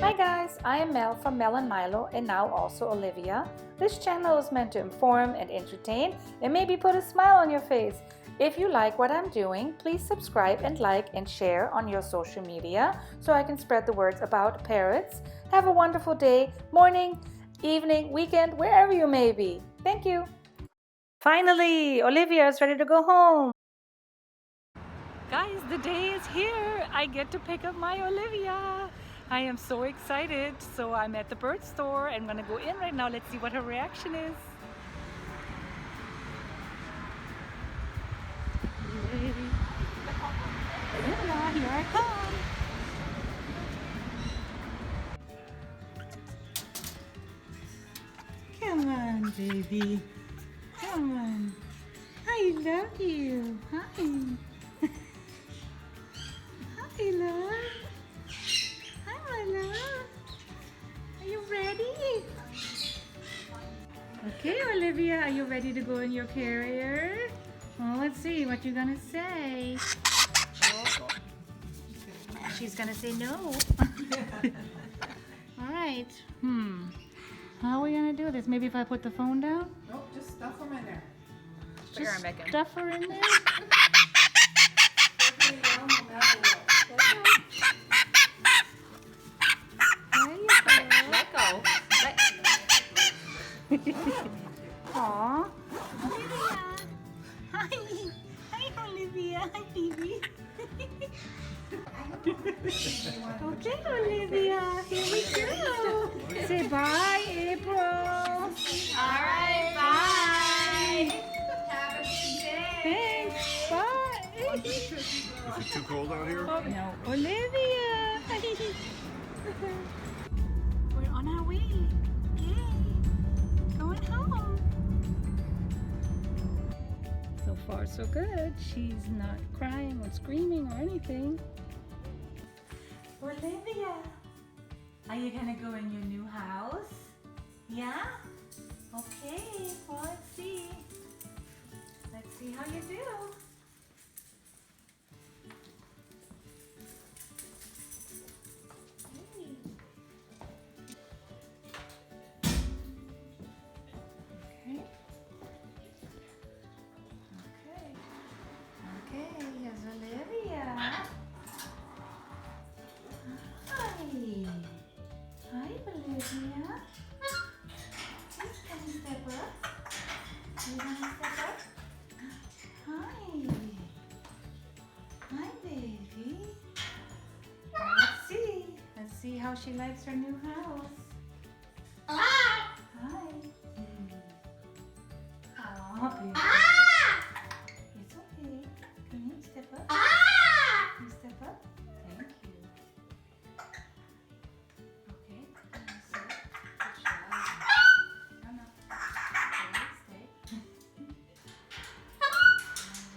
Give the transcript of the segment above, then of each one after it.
Hi guys, I am Mel from Mel and Milo and now also Olivia. This channel is meant to inform and entertain and maybe put a smile on your face. If you like what I'm doing, please subscribe and like and share on your social media so I can spread the words about parrots. Have a wonderful day, morning, evening, weekend, wherever you may be. Thank you. Finally, Olivia is ready to go home. Guys, the day is here. I get to pick up my Olivia. I am so excited. So I'm at the bird store. I'm gonna go in right now. Let's see what her reaction is. Olivia, here I come. Come on, baby. Come on. I love you. Hi. Hi, love. Hi, my love. Are you ready? Okay, Olivia, are you ready to go in your carrier? Well, let's see what you're gonna say. She's gonna say no. All right. How are we gonna do this? Maybe if I put the phone down? Nope, just stuff them in there. Just stuff her in there? Let go. Aww. Olivia. Hi. Hi, Olivia. Hi, baby. Okay, Olivia. Here we go. Say bye, April. Alright, bye. Have a good day. Thanks. Bye. Is it too cold out here? Oh, no. Olivia. We're on our way. Yay. Going home. So far, so good. She's not crying or screaming or anything. Olivia, are you gonna go in your new house? Yeah? Okay, well, let's see. Let's see how you do. Okay, here's Olivia. Hi. Hi, Olivia. Please can you step up? You want to step up? Hi. Hi, baby. Well, let's see. Let's see how she likes her new house. Hi. Oh, baby. It's okay. Can you step up? Can you step up? Thank you. Okay. Can you sit? Good job. No. Stay.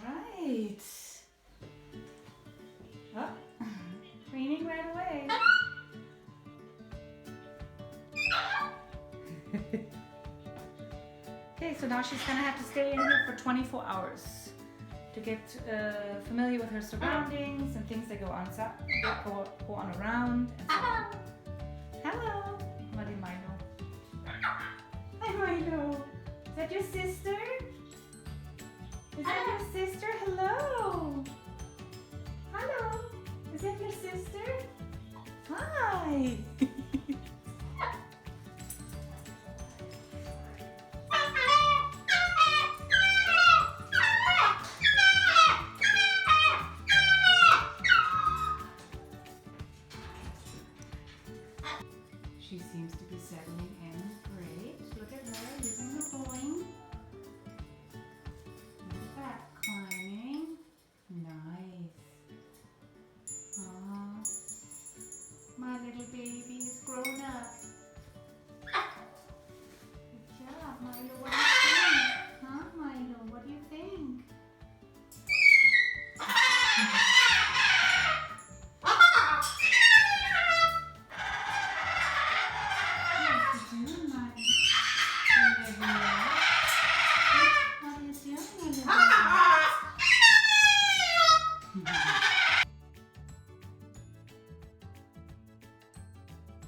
Alright. Oh. Cleaning right away. Okay, so now she's gonna have to stay in here for 24 hours to get familiar with her surroundings and things that go on around. And so on. Hello, Muddy Milo. Hi, Milo. Is that your sister? Is that your sister? Hello. Hello. Is that your sister? Hi. She seems to be settling in great. Look at her using her pulling. Look at that, climbing. Nice. Aww. My little baby is grown up.